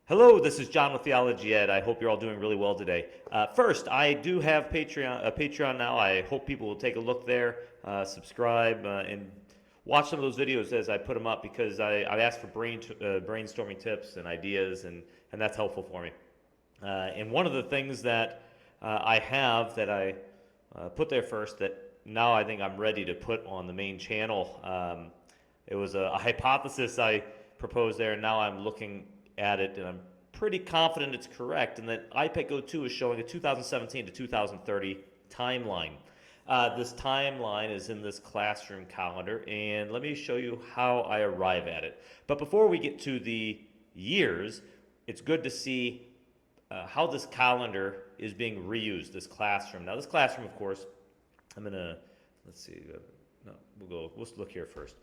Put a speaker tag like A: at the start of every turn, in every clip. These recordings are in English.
A: Hello, this is John with Theology Ed. I hope you're all doing really well today. First, I do have Patreon now. I hope people will take a look there, subscribe, and watch some of those videos as I put them up because I've asked for brainstorming tips and ideas, and that's helpful for me. And one of the things that I have that I put there first that now I think I'm ready to put on the main channel. It was a hypothesis I proposed there, and now I'm looking at it, and I'm pretty confident it's correct, and that IPEC Go2 is showing a 2017 to 2030 timeline. This timeline is in this classroom calendar, and let me show you how I arrive at it. But before we get to the years, it's good to see how this calendar is being reused, this classroom. Now, this classroom, of course, I'm going to, let's see, no, we'll look here first.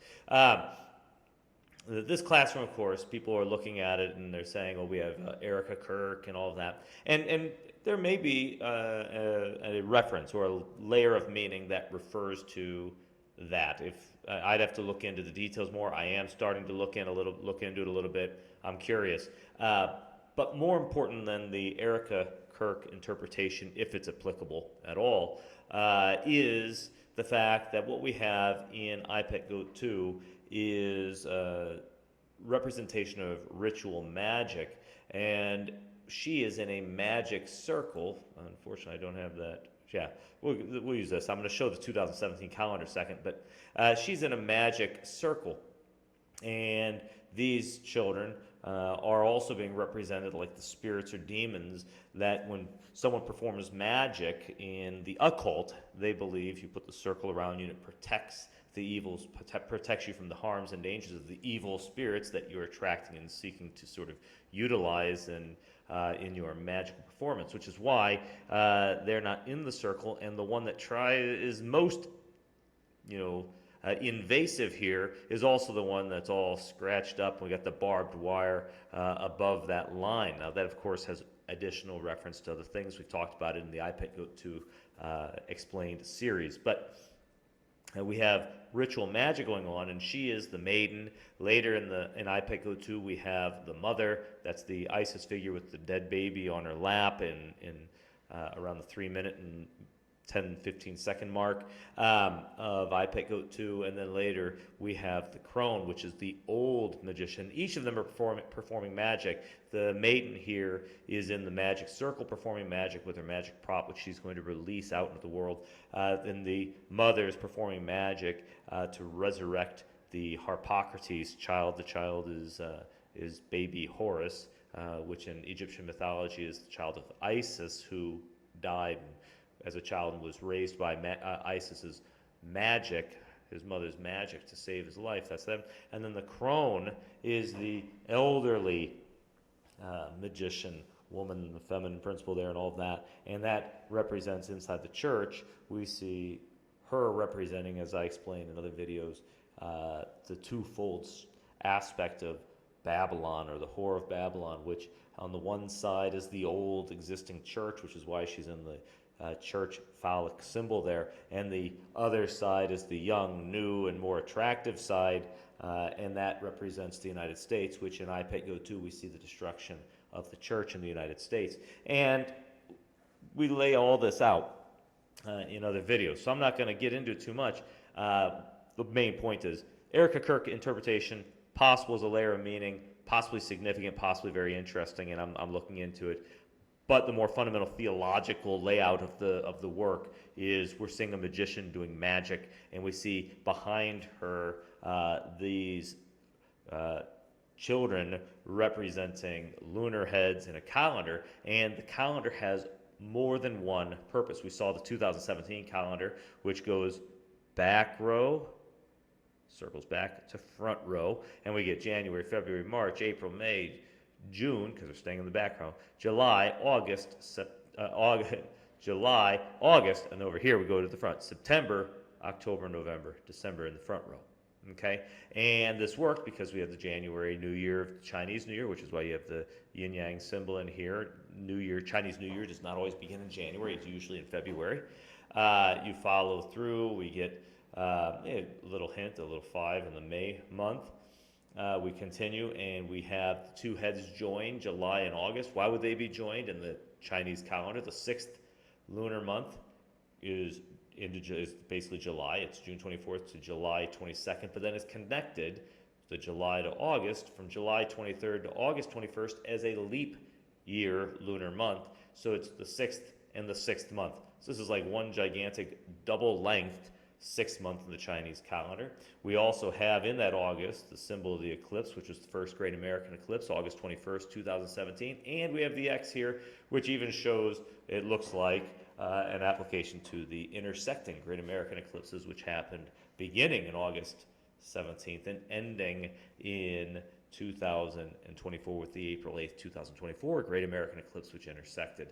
A: This classroom, of course, people are looking at it and they're saying, "Oh, we have Erica Kirk and all of that," and there may be a reference or a layer of meaning that refers to that. If I'd have to look into the details more, I am starting to look into it a little bit. I'm curious, but more important than the Erica Kirk interpretation, if it's applicable at all, is the fact that what we have in IPEC Go 2 is a representation of ritual magic, and she is in a magic circle. Unfortunately, I don't have that. Yeah, we'll use this. I'm going to show the 2017 calendar second, but she's in a magic circle, and these children are also being represented like the spirits or demons that when someone performs magic in the occult, they believe you put the circle around you and it protects the evils, protects you from the harms and dangers of the evil spirits that you're attracting and seeking to sort of utilize in your magical performance, which is why they're not in the circle. And the one that is most, invasive here is also the one that's all scratched up. We got the barbed wire above that line. Now that, of course, has additional reference to other things we've talked about in the iPad Go 2 explained series. But we have ritual magic going on, and she is the maiden. Later in iPad Go 2, we have the mother. That's the Isis figure with the dead baby on her lap in around the 3-minute and 10-15 second mark of iPad Go 2, and then later we have the crone, which is the old magician. Each of them are performing magic. The maiden here is in the magic circle performing magic with her magic prop, which she's going to release out into the world. Then the mother is performing magic to resurrect the Harpocrates child. The child is baby Horus, which in Egyptian mythology is the child of Isis, who died as a child and was raised by Isis's magic, his mother's magic, to save his life. That's them. And then the crone is the elderly magician woman, the feminine principle there and all of that. And that represents inside the church. We see her representing, as I explained in other videos, the twofold aspect of Babylon, or the whore of Babylon, which on the one side is the old existing church, which is why she's in the church phallic symbol there, and the other side is the young, new, and more attractive side, and that represents the United States, which in iPad Go 2 we see the destruction of the church in the United States. And we lay all this out in other videos, so I'm not going to get into it too much. The main point is Erica Kirk interpretation, possible as a layer of meaning, possibly significant, possibly very interesting, and I'm looking into it. But the more fundamental theological layout of the work is we're seeing a magician doing magic, and we see behind her these children representing lunar heads in a calendar, and the calendar has more than one purpose. We saw the 2017 calendar, which goes back row, circles back to front row, and we get January, February, March, April, May, June, because we're staying in the background, July, August, July, August, and over here we go to the front, September, October, November, December in the front row. Okay, and this worked because we have the January New Year, Chinese New Year, which is why you have the yin yang symbol in here. New Year, Chinese New Year does not always begin in January; it's usually in February. You follow through. We get a little hint, a little 5 in the May month. We continue, and we have the two heads joined, July and August. Why would they be joined? In the Chinese calendar, the sixth lunar month is is basically July. It's June 24th to July 22nd, but then it's connected the July to August, from July 23rd to August 21st as a leap year lunar month. So it's the sixth and the sixth month. So this is like one gigantic double length 6 month in the Chinese calendar. We also have in that August the symbol of the eclipse, which was the first great American eclipse, August 21st, 2017. And we have the X here, which even shows, it looks like, an application to the intersecting great American eclipses, which happened beginning in August 17th and ending in 2024 with the April 8th, 2024 Great American Eclipse, which intersected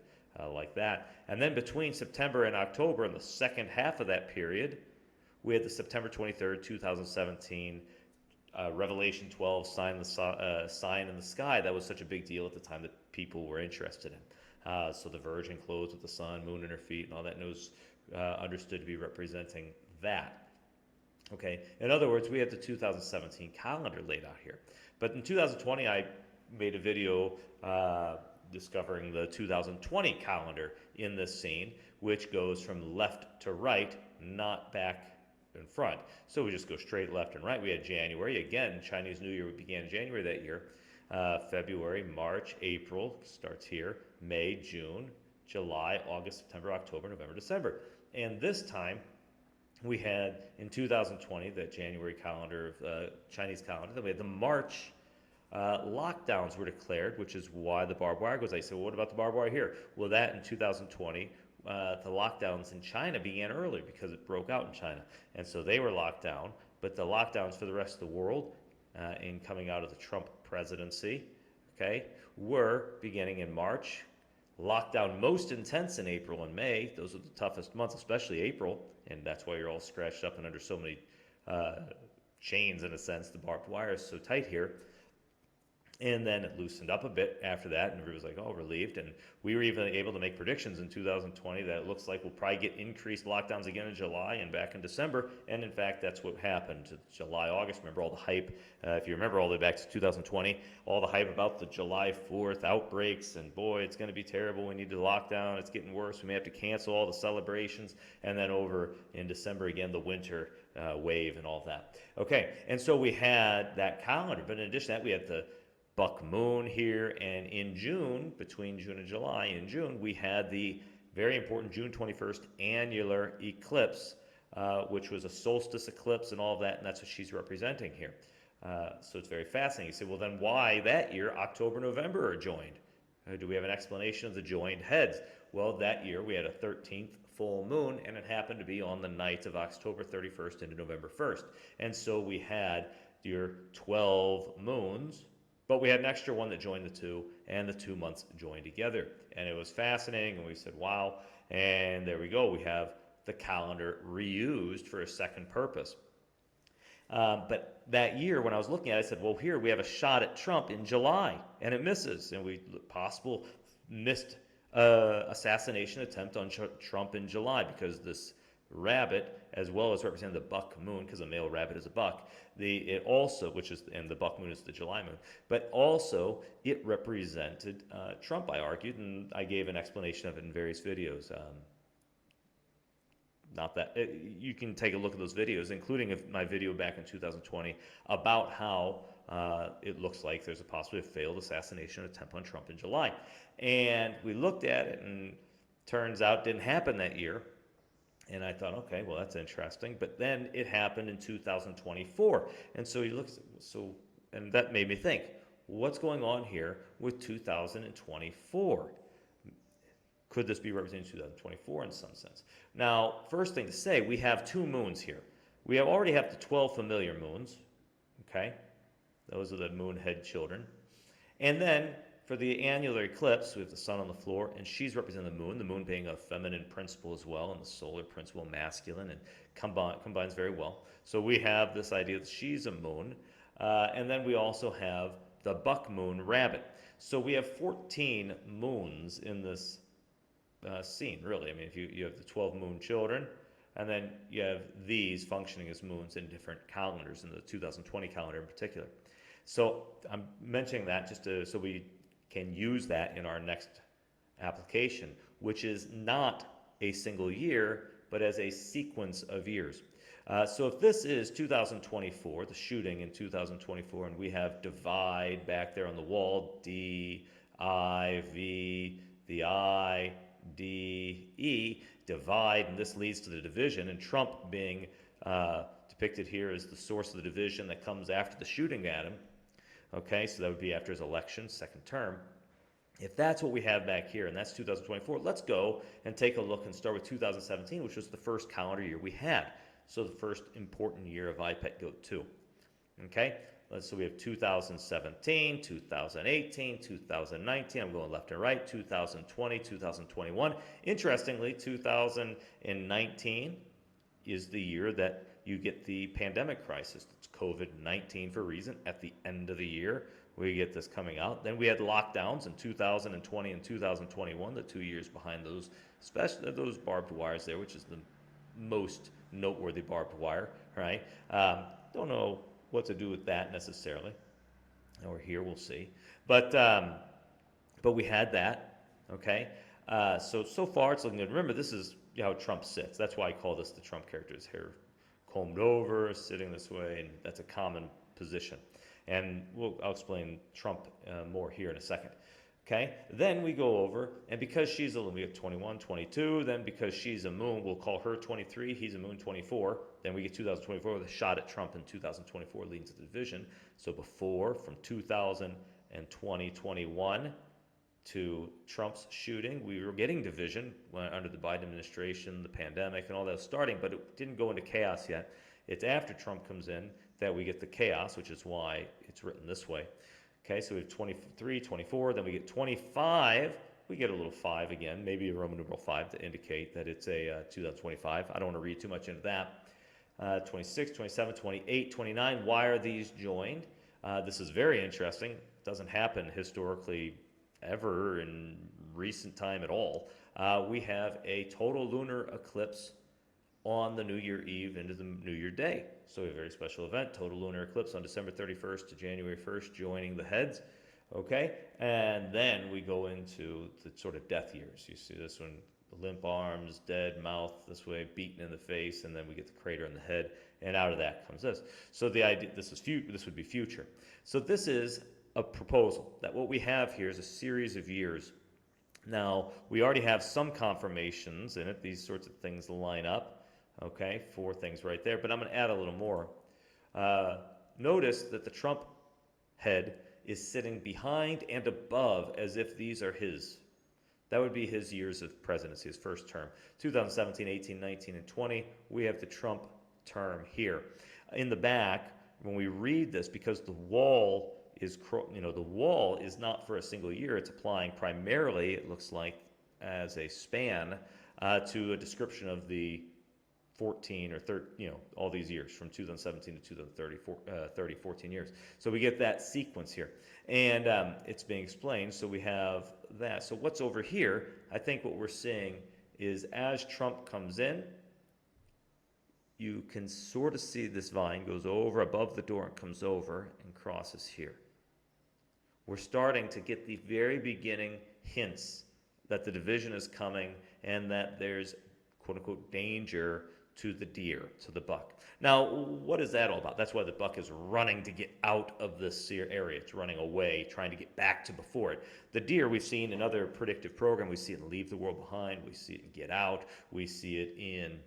A: like that. And then between September and October, in the second half of that period, we had the September 23rd, 2017 Revelation 12 sign in the sky. That was such a big deal at the time that people were interested in. So the Virgin clothed with the sun, moon in her feet, and all that was understood to be representing that. Okay, in other words, we have the 2017 calendar laid out here. But in 2020, I made a video discovering the 2020 calendar in this scene, which goes from left to right, not back in front. So we just go straight left and right. We had January. Again, Chinese New Year began in January that year. February, March, April starts here. May, June, July, August, September, October, November, December. And this time, we had in 2020 the January calendar, Chinese calendar. Then we had the March lockdowns were declared, which is why the barbed wire goes. I said, well, what about the barbed wire here? Well, that in 2020, the lockdowns in China began earlier because it broke out in China, and so they were locked down. But the lockdowns for the rest of the world, in coming out of the Trump presidency, okay, were beginning in March. Lockdown most intense in April and May. Those are the toughest months, especially April, and that's why you're all scratched up and under so many chains, in a sense. The barbed wire is so tight here. And then it loosened up a bit after that, and everybody was like, oh, relieved. And we were even able to make predictions in 2020 that it looks like we'll probably get increased lockdowns again in July and back in December. And in fact, that's what happened. July, August, remember all the hype. If you remember all the way back to 2020, all the hype about the July 4th outbreaks, and boy, it's going to be terrible. We need to lock down. It's getting worse. We may have to cancel all the celebrations. And then over in December, again, the winter wave and all that. Okay, and so we had that calendar. But in addition to that, we had the buck moon here, and in June, between June and July, in June, we had the very important June 21st annular eclipse, which was a solstice eclipse and all of that, and that's what she's representing here. So it's very fascinating. You say, well, then why that year, October, November are joined? Do we have an explanation of the joined heads? Well, that year we had a 13th full moon, and it happened to be on the night of October 31st into November 1st. And so we had your 12 moons, but we had an extra one that joined the two, and the 2 months joined together. And it was fascinating, and we said, wow. And there we go. We have the calendar reused for a second purpose. But that year, when I was looking at it, I said, well, here we have a shot at Trump in July, and it misses. And we possible missed assassination attempt on Trump in July, because this rabbit, as well as representing the buck moon, because a male rabbit is a buck, it also, and the buck moon is the July moon, but also it represented Trump, I argued, and I gave an explanation of it in various videos. You can take a look at those videos, including my video back in 2020 about how it looks like there's a possibly a failed assassination attempt on Trump in July. And we looked at it, and turns out it didn't happen that year. And I thought, okay, well, that's interesting. But then it happened in 2024. And so he looks, and that made me think, what's going on here with 2024? Could this be representing 2024 in some sense? Now, first thing to say, we have two moons here. We already have the 12 familiar moons, okay? Those are the moon head children. And then for the annular eclipse, we have the sun on the floor, and she's representing the moon being a feminine principle as well, and the solar principle masculine, and combines very well. So we have this idea that she's a moon, and then we also have the buck moon rabbit. So we have 14 moons in this scene, really. I mean, if you have the 12 moon children, and then you have these functioning as moons in different calendars, in the 2020 calendar in particular. So I'm mentioning that so we can use that in our next application, which is not a single year, but as a sequence of years. So if this is 2024, the shooting in 2024, and we have divide back there on the wall, D, I, V, the I, D, E, divide, and this leads to the division, and Trump being depicted here as the source of the division that comes after the shooting at him. Okay, so that would be after his election, second term. If that's what we have back here, and that's 2024, let's go and take a look and start with 2017, which was the first calendar year we had. So the first important year of iPet Goat 2. Okay, so we have 2017, 2018, 2019, I'm going left and right, 2020, 2021. Interestingly, 2019 is the year that you get the pandemic crisis. It's COVID-19 for a reason. At the end of the year, we get this coming out. Then we had lockdowns in 2020 and 2021, the 2 years behind those, especially those barbed wires there, which is the most noteworthy barbed wire, right? Don't know what to do with that necessarily. Or here, we'll see. But we had that, okay? So far, it's looking good. Remember, this is how Trump sits. That's why I call this the Trump character. His hair combed over, sitting this way, and that's a common position. And I'll explain Trump more here in a second. Okay, then we go over, and because she's a moon, we get 21, 22, then because she's a moon, we'll call her 23, he's a moon 24, then we get 2024 with a shot at Trump in 2024 leading to the division. So before, from 2020, 21 to Trump's shooting, we were getting division under the Biden administration, the pandemic, and all that was starting, but it didn't go into chaos yet. It's after Trump comes in that we get the chaos, which is why it's written this way. Okay, so we have 23, 24, then we get 25. We get a little 5 again, maybe a Roman numeral 5 to indicate that it's a 2025. I don't want to read too much into that. 26, 27, 28, 29. Why are these joined? This is very interesting. It doesn't happen historically ever in recent time at all. We have a total lunar eclipse on the New Year Eve into the New Year Day. So a very special event, total lunar eclipse on December 31st to January 1st, joining the heads. Okay, and then we go into the sort of death years. You see this one, limp arms, dead mouth, this way, beaten in the face, and then we get the crater in the head, and out of that comes this. So the idea, this would be future. So this is a proposal that what we have here is a series of years. Now, we already have some confirmations in it. These sorts of things line up. Okay, 4 things right there, but I'm going to add a little more. Notice that the Trump head is sitting behind and above as if these are his. That would be his years of presidency, his first term. 2017, 18, 19, and 20, we have the Trump term here. In the back, when we read this, because the wall is, the wall is not for a single year, it's applying primarily, it looks like, as a span to a description of the 14 or 13, all these years from 2017 to 2030, 14 years. So we get that sequence here. And it's being explained, so we have that. So what's over here, I think what we're seeing is as Trump comes in, you can sort of see this vine goes over above the door and comes over and crosses here. We're starting to get the very beginning hints that the division is coming and that there's quote-unquote danger to the deer, to the buck. Now, what is that all about? That's why the buck is running to get out of this area. It's running away, trying to get back to before it. The deer, we've seen in other predictive programs, we see it in Leave the World Behind, we see it in Get Out, we see it in,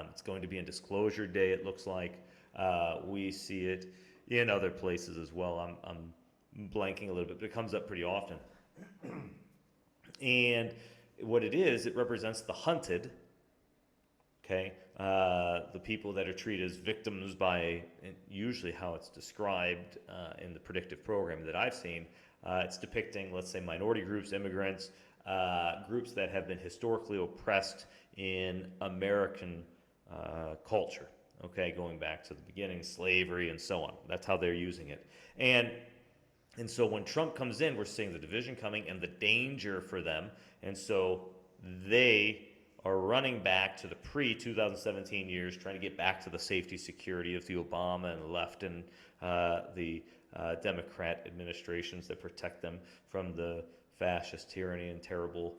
A: it's going to be in Disclosure Day, it looks like. We see it in other places as well. I'm blanking a little bit, but it comes up pretty often. And what it is, it represents the hunted, okay, the people that are treated as victims by, usually how it's described in the predictive program that I've seen, it's depicting, let's say, minority groups, immigrants, groups that have been historically oppressed in American culture, okay, going back to the beginning, slavery and so on. That's how they're using it. And so when Trump comes in, we're seeing the division coming and the danger for them. And so they are running back to the pre-2017 years, trying to get back to the safety security of the Obama and left and the Democrat administrations that protect them from the fascist tyranny and terrible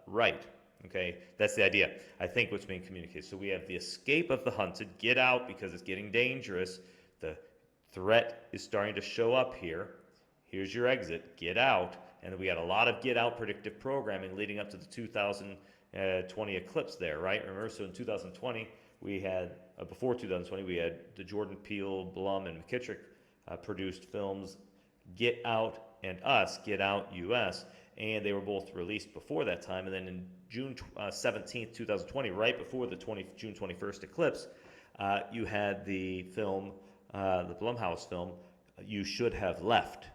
A: right. Okay, that's the idea. I think what's being communicated. So we have the escape of the hunted, get out because it's getting dangerous. The threat is starting to show up here. Here's your exit, get out. And we had a lot of get out predictive programming leading up to the 2020 eclipse there, right? Remember, so in 2020, we had, before 2020, we had the Jordan Peele, Blum, and McKittrick produced films, Get Out and Us, Get Out US, and they were both released before that time. And then in June 17th, 2020, right before the June 21st eclipse, you had the film, the Blumhouse film, You Should Have Left.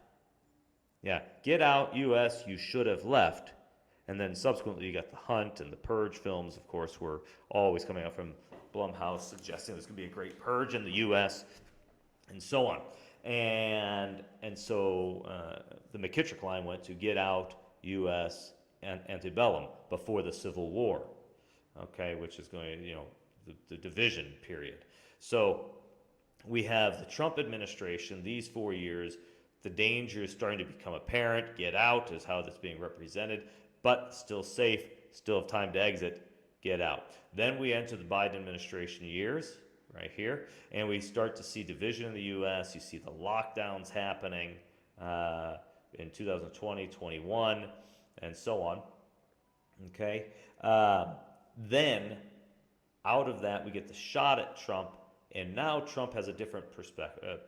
A: Yeah, Get Out, US, You Should Have Left. And then subsequently you got The Hunt and the Purge films, of course, were always coming out from Blumhouse, suggesting there's going to be a great purge in the US, and so on. And so the McKittrick line went to Get Out, US, and Antebellum before the Civil War, okay, which is going to, the division period. So we have the Trump administration, these 4 years, the danger is starting to become apparent. Get out is how that's being represented, but still safe, still have time to exit, get out. Then we enter the Biden administration years, right here, and we start to see division in the U.S. You see the lockdowns happening in 2020, 21, and so on. Okay, then out of that we get the shot at Trump, and now Trump has a different perspective,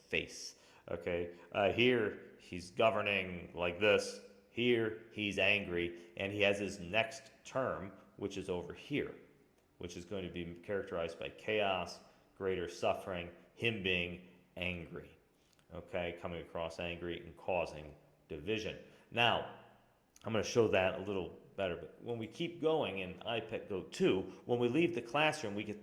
A: face. Okay, here he's governing like this. Here he's angry, and he has his next term, which is over here, which is going to be characterized by chaos, greater suffering, him being angry. Okay, coming across angry and causing division. Now, I'm going to show that a little better, but when we keep going in iPet Go 2, when we leave the classroom, we get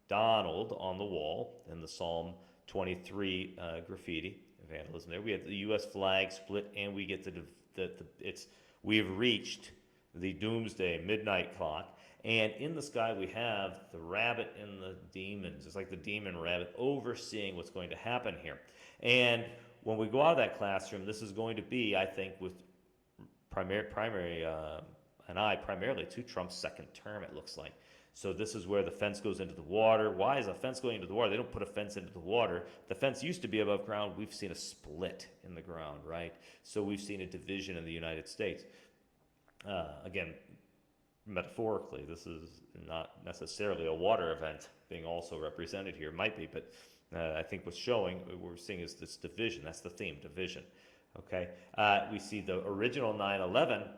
A: Donald on the wall in the Psalm 23 graffiti vandalism there. We have the U.S. flag split, and we get we've reached the doomsday midnight clock, and in the sky we have the rabbit and the demons. It's like the demon rabbit overseeing what's going to happen here. And when we go out of that classroom, this is going to be, I think, with primarily to Trump's second term, it looks like. So this is where the fence goes into the water. Why is a fence going into the water? They don't put a fence into the water. The fence used to be above ground. We've seen a split in the ground, right? So we've seen a division in the United States. Again, metaphorically, this is not necessarily a water event being also represented here. It might be, but I think what's showing, what we're seeing is this division. That's the theme, division. Okay, we see the original 9/11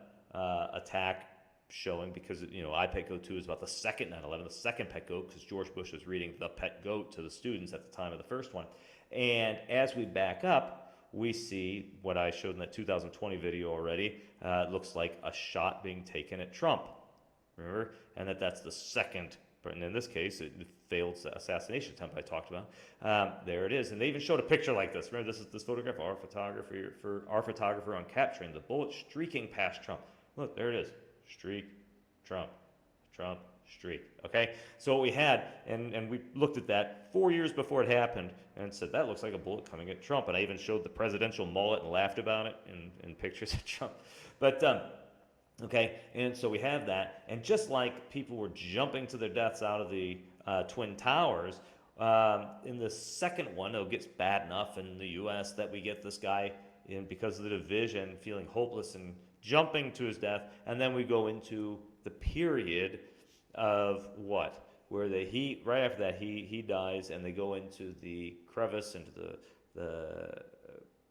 A: attack showing, because iPet Go 2 is about the second 9/11, the second pet goat, because George Bush was reading The Pet Goat to the students at the time of the first one. And as we back up, we see what I showed in that 2020 video already. It looks like a shot being taken at Trump, remember? And that's the second, and in this case, it failed assassination attempt I talked about. There it is. And they even showed a picture like this. Remember, this photograph, our photographer on capturing the bullet streaking past Trump. Look, there it is. Streak, Trump, Trump, streak. Okay? So what we had, and we looked at that 4 years before it happened and said, that looks like a bullet coming at Trump. And I even showed the presidential mullet and laughed about it in pictures of Trump. But, okay, and so we have that. And just like people were jumping to their deaths out of the Twin Towers, in the second one, it gets bad enough in the U.S. that we get this guy, because of the division, feeling hopeless and jumping to his death, and then we go into the period of what? Where right after that, he dies, and they go into the crevice, into the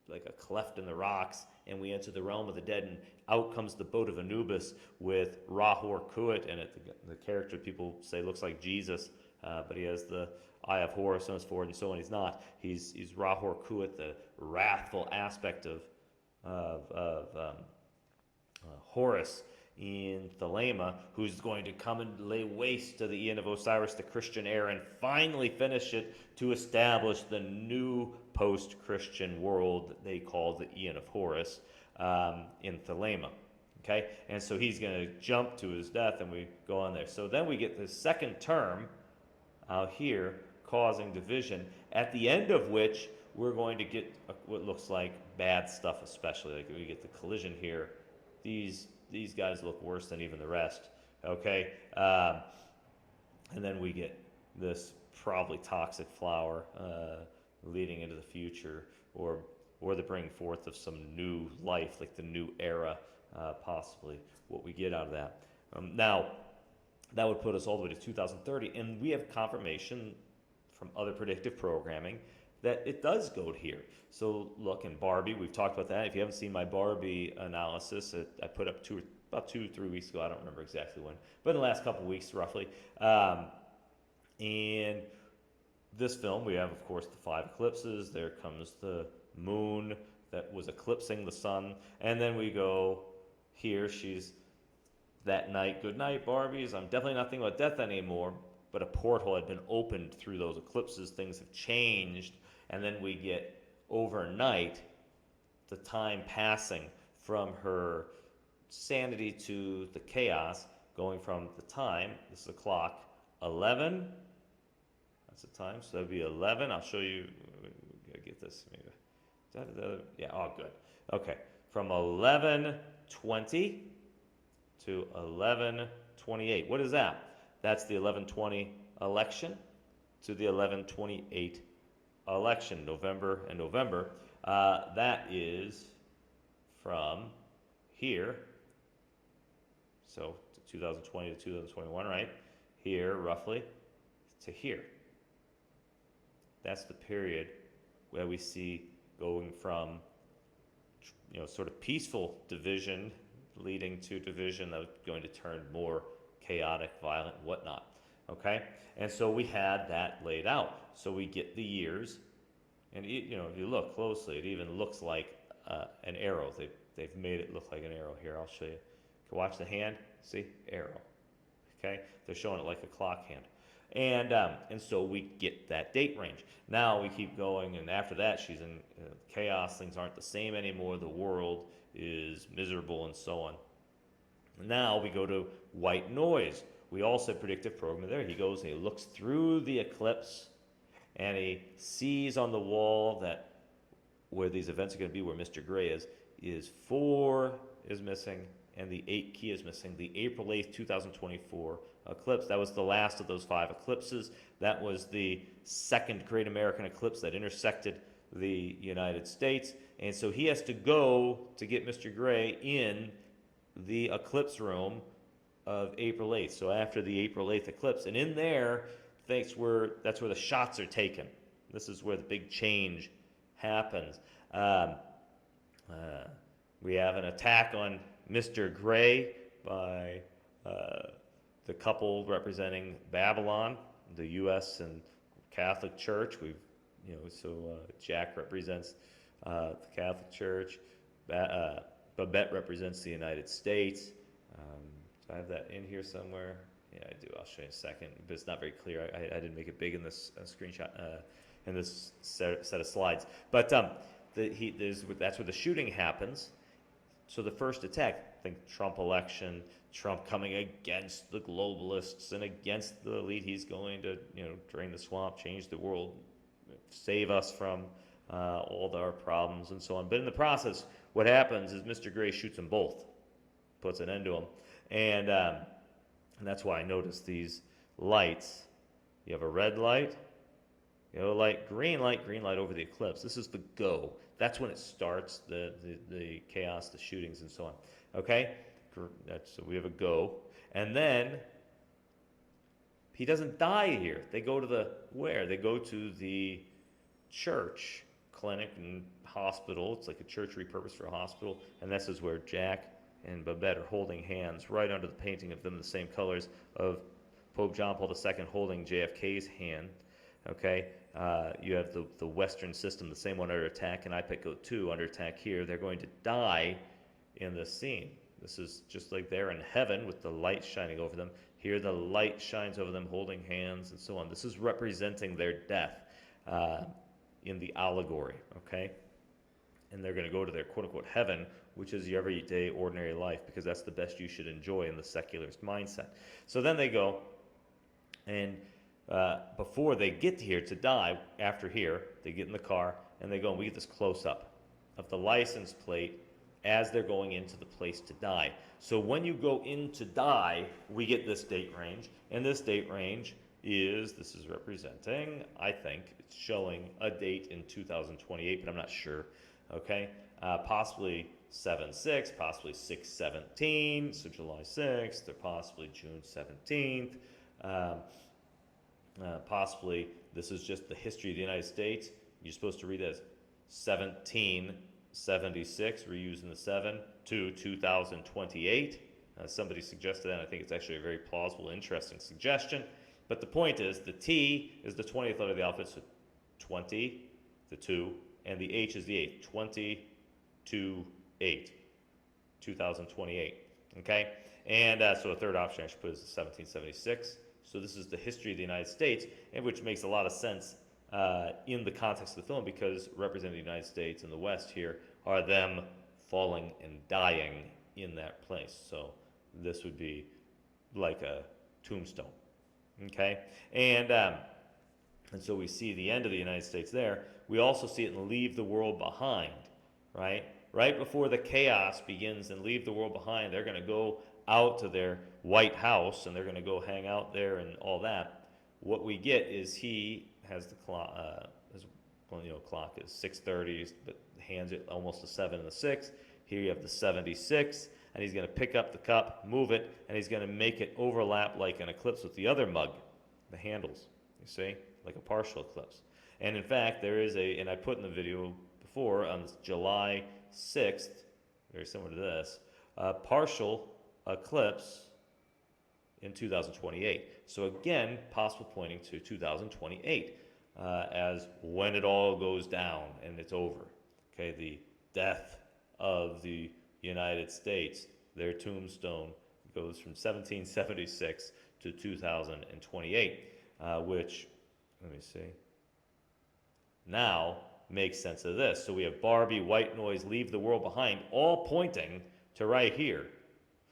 A: like a cleft in the rocks, and we enter the realm of the dead, and out comes the boat of Anubis with Rahor Kuat in it. The character people say looks like Jesus, but he has the eye of Horus on his forehead, and so on. He's not. He's Rahor Kuat, the wrathful aspect of Horus in Thelema, who's going to come and lay waste to the Eon of Osiris, the Christian era, and finally finish it to establish the new post-Christian world that they call the Eon of Horus in Thelema. Okay, and so he's going to jump to his death, and we go on there. So then we get the second term out here causing division, at the end of which we're going to get what looks like bad stuff, especially like we get the collision here. These guys look worse than even the rest. Okay, and then we get this probably toxic flower leading into the future, or the bringing forth of some new life, like the new era, possibly what we get out of that. Now, that would put us all the way to 2030, and we have confirmation from other predictive programming that it does go here. So look, in Barbie, we've talked about that. If you haven't seen my Barbie analysis, I put up about 2 or 3 weeks ago. I don't remember exactly when, but in the last couple of weeks, roughly. And this film, we have, of course, the 5 eclipses. There comes the moon that was eclipsing the sun, and then we go here. She's that night. Good night, Barbies. I'm definitely not thinking about death anymore. But a portal had been opened through those eclipses. Things have changed, and then we get overnight the time passing from her sanity to the chaos, going from the time. This is the clock. 11. That's the time. So that'd be 11. I'll show you. Gotta get this. Maybe. Is that the? Yeah. Oh, good. Okay. From 11:20 to 11:28. What is that? That's the 11:20 election to the 11:28 election, November and November. That is from here, so 2020 to 2021, right? Here, roughly, to here. That's the period where we see going from, sort of peaceful division leading to division that was going to turn more chaotic, violent, whatnot. Okay, and so we had that laid out. So we get the years, and if you look closely, it even looks like an arrow. They've made it look like an arrow here. I'll show you. You can watch the hand. See, arrow. Okay, they're showing it like a clock hand, and so we get that date range. Now we keep going, and after that, she's in chaos. Things aren't the same anymore. The world is miserable, and so on. Now we go to white noise. We also have predictive programming there. He goes and he looks through the eclipse, and he sees on the wall that where these events are going to be, where Mr. Gray is 4 is missing, and the 8 key is missing. The April 8th, 2024 eclipse. That was the last of those 5 eclipses. That was the second great American eclipse that intersected the United States. And so he has to go to get Mr. Gray in the eclipse room of April 8th. So after the April 8th eclipse, and in there, that's where the shots are taken. This is where the big change happens. We have an attack on Mr. Gray by the couple representing Babylon, the U.S. and Catholic Church. Jack represents the Catholic Church. Babette represents the United States. Do I have that in here somewhere? Yeah, I do. I'll show you in a second, but it's not very clear. I didn't make it big in this screenshot, in this set of slides. But that's where the shooting happens. So the first attack, think Trump election, Trump coming against the globalists and against the elite. He's going to, drain the swamp, change the world, save us from all our problems and so on. But in the process, what happens is Mr. Gray shoots them both, puts an end to them. And that's why I noticed these lights. You have a red light, yellow light, green light over the eclipse. This is the go. That's when it starts, the chaos, the shootings, and so on. Okay? So we have a go. And then he doesn't die here. They go to They go to the church, clinic, and hospital. It's like a church repurposed for a hospital. And this is where Jack and Babette are holding hands right under the painting of them, the same colors of Pope John Paul II holding JFK's hand. Okay, you have the Western system, the same one under attack, and IPEC Go 2 under attack here. They're going to die in this scene. This is just like they're in heaven with the light shining over them. Here the light shines over them holding hands and so on. This is representing their death in the allegory, okay? And they're going to go to their quote-unquote heaven which is your everyday, ordinary life, because that's the best you should enjoy in the secularist mindset. So then they go, and before they get here to die, after here, they get in the car, and they go, and we get this close-up of the license plate as they're going into the place to die. So when you go in to die, we get this date range, and this date range this is representing, I think, it's showing a date in 2028, but I'm not sure, okay? Possibly 7/6, possibly 6/17, so July 6th, or possibly June 17th. Possibly this is just the history of the United States. You're supposed to read it as 1776, we're using the 7, to 2028. Somebody suggested that, and I think it's actually a very plausible, interesting suggestion. But the point is, the T is the 20th letter of the alphabet, so 20, the 2, and the H is the 8th, 20 to 8, 2028, okay? And so a third option I should put is 1776. So this is the history of the United States, and which makes a lot of sense in the context of the film, because representing the United States and the West here are them falling and dying in that place. So this would be like a tombstone, okay? And so we see the end of the United States there. We also see it in Leave the World Behind, right? Right before the chaos begins in Leave the World Behind, they're going to go out to their White House, and they're going to go hang out there and all that. What we get is he has the clock, clock is 6:30, but hands it almost a 7 and a 6. Here you have the 76, and he's going to pick up the cup, move it, and he's going to make it overlap like an eclipse with the other mug, the handles, you see, like a partial eclipse. And in fact, there is and I put in the video before, on July 6th, very similar to this, partial eclipse in 2028. So again, possible pointing to 2028 as when it all goes down and it's over. Okay, the death of the United States, their tombstone goes from 1776 to 2028, which, let me see, now makes sense of this. So we have Barbie, White Noise, Leave the World Behind, all pointing to right here.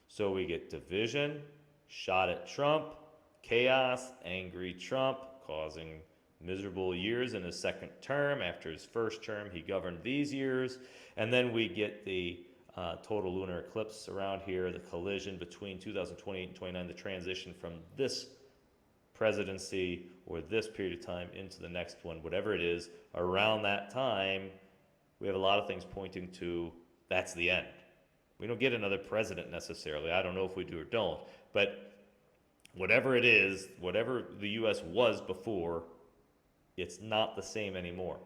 A: So we get division, shot at Trump, chaos, angry Trump, causing miserable years in his second term. After his first term, he governed these years. And then we get the total lunar eclipse around here, the collision between 2028 and 29, the transition from this presidency or this period of time into the next one, whatever it is. Around that time, we have a lot of things pointing to that's the end. We don't get another president necessarily. I don't know if we do or don't. But whatever it is, whatever the U.S. was before, it's not the same anymore.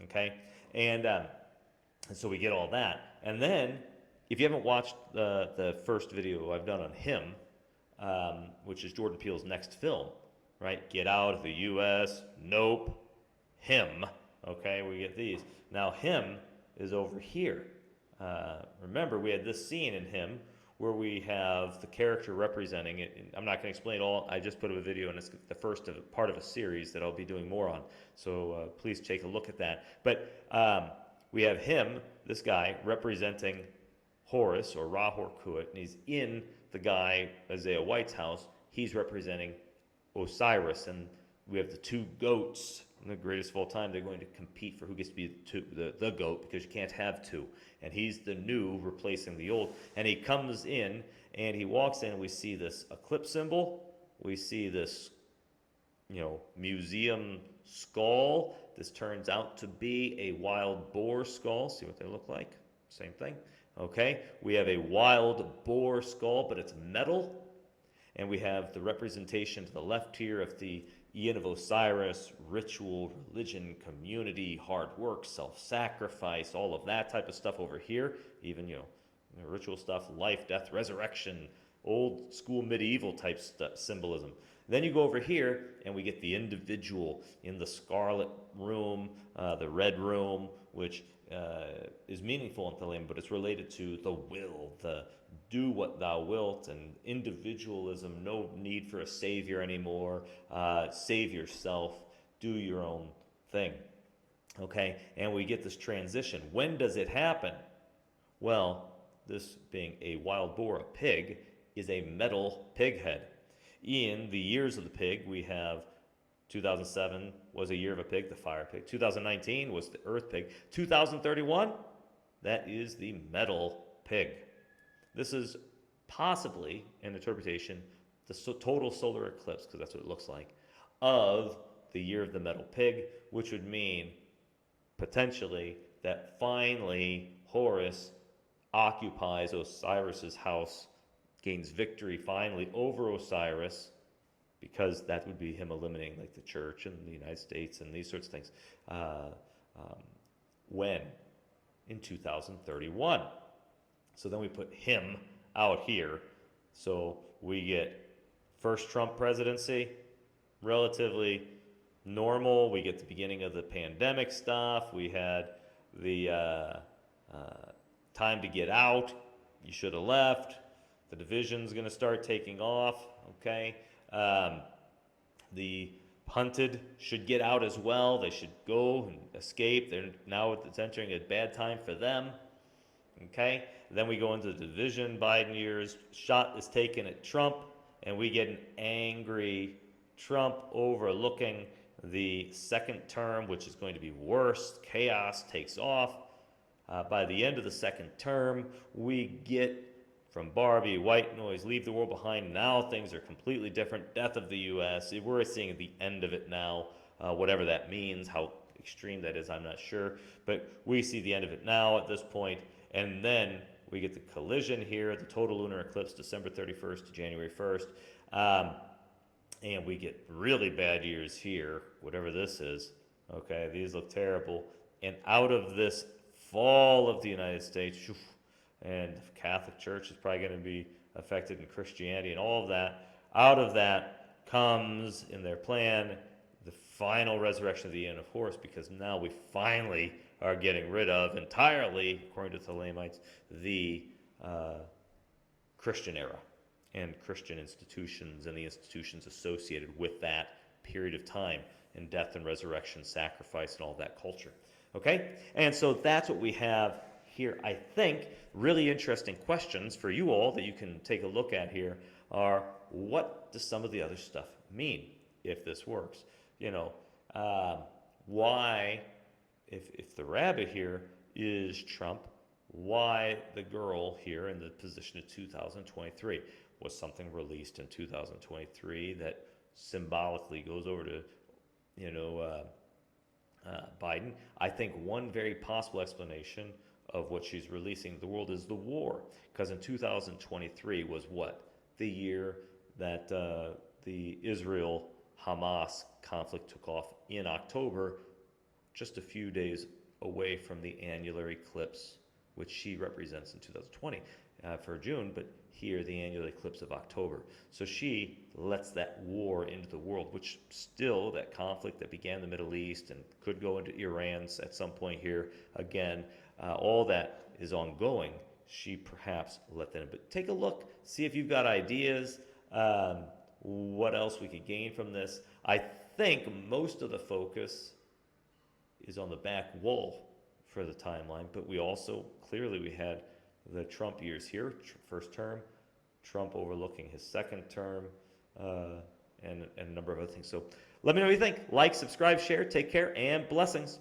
A: Okay? And so we get all that. And then, if you haven't watched the first video I've done on him, which is Jordan Peele's next film, right? Get Out of the U.S., Nope, Him. Okay, we get these. Now, Him is over here. Remember, we had this scene in Him where we have the character representing it. I'm not going to explain it all. I just put up a video, and it's the first part of a series that I'll be doing more on. So please take a look at that. But we have him, this guy, representing Horus or Ra-Hoor-Khuit, and he's in the guy Isaiah White's house. He's representing Osiris, and we have the two goats, the greatest of all time. They're going to compete for who gets to be the goat, because you can't have two. And he's the new replacing the old. And he comes in, and he walks in, and we see this eclipse symbol. We see this, museum skull. This turns out to be a wild boar skull. See what they look like? Same thing. Okay, we have a wild boar skull, but it's metal. And we have the representation to the left here of the Ian of Osiris, ritual, religion, community, hard work, self-sacrifice, all of that type of stuff over here. Even, ritual stuff, life, death, resurrection, old school medieval type symbolism. Then you go over here, and we get the individual in the scarlet room, the red room, which is meaningful in Thalian, but it's related to the will, the do what thou wilt, and individualism, no need for a savior anymore, save yourself, do your own thing, okay? And we get this transition. When does it happen? Well, this being a wild boar, a pig, is a metal pig head. In the years of the pig, we have 2007 was a year of a pig, the fire pig. 2019 was the earth pig. 2031, that is the metal pig. This is possibly an interpretation, the total solar eclipse, because that's what it looks like, of the year of the metal pig, which would mean potentially that finally Horus occupies Osiris's house, gains victory finally over Osiris, because that would be him eliminating like the church and the United States and these sorts of things. When? In 2031. So then we put him out here. So we get first Trump presidency, relatively normal. We get the beginning of the pandemic stuff. We had the time to get out. You should have left. The division's going to start taking off. Okay. The hunted should get out as well. They should go and escape. It's entering a bad time for them. Okay. Then we go into the division, Biden years. Shot is taken at Trump, and we get an angry Trump overlooking the second term, which is going to be worse. Chaos takes off. By the end of the second term, we get from Barbie, white noise, leave the world behind. Now things are completely different. Death of the U.S. We're seeing the end of it now, whatever that means, how extreme that is, I'm not sure. But we see the end of it now at this point. And then we get the collision here, the total lunar eclipse, December 31st to January 1st. And we get really bad years here, whatever this is. Okay, these look terrible. And out of this fall of the United States, and the Catholic Church is probably going to be affected, in Christianity and all of that. Out of that comes, in their plan, the final resurrection of the end of Horus, because now we finally are getting rid of entirely, according to the Lamanites, the Christian era and Christian institutions and the institutions associated with that period of time, and death and resurrection, sacrifice, and all that culture. Okay? And so that's what we have here. I think really interesting questions for you all that you can take a look at here are, what does some of the other stuff mean if this works? Why, if the rabbit here is Trump, why the girl here in the position of 2023? Was something released in 2023 that symbolically goes over to, Biden? I think one very possible explanation of what she's releasing to the world is the war. Because in 2023 was what? The year that the Israel-Hamas conflict took off in October, just a few days away from the annular eclipse, which she represents in 2020 for June, but here the annular eclipse of October. So she lets that war into the world, which still, that conflict that began in the Middle East and could go into Iran at some point here again, all that is ongoing. She perhaps let that in. But take a look, see if you've got ideas, what else we could gain from this. I think most of the focus is on the back wall for the timeline, but we also, clearly we had the Trump years here, first term, Trump overlooking his second term, and a number of other things. So let me know what you think. Like, subscribe, share, take care, and blessings.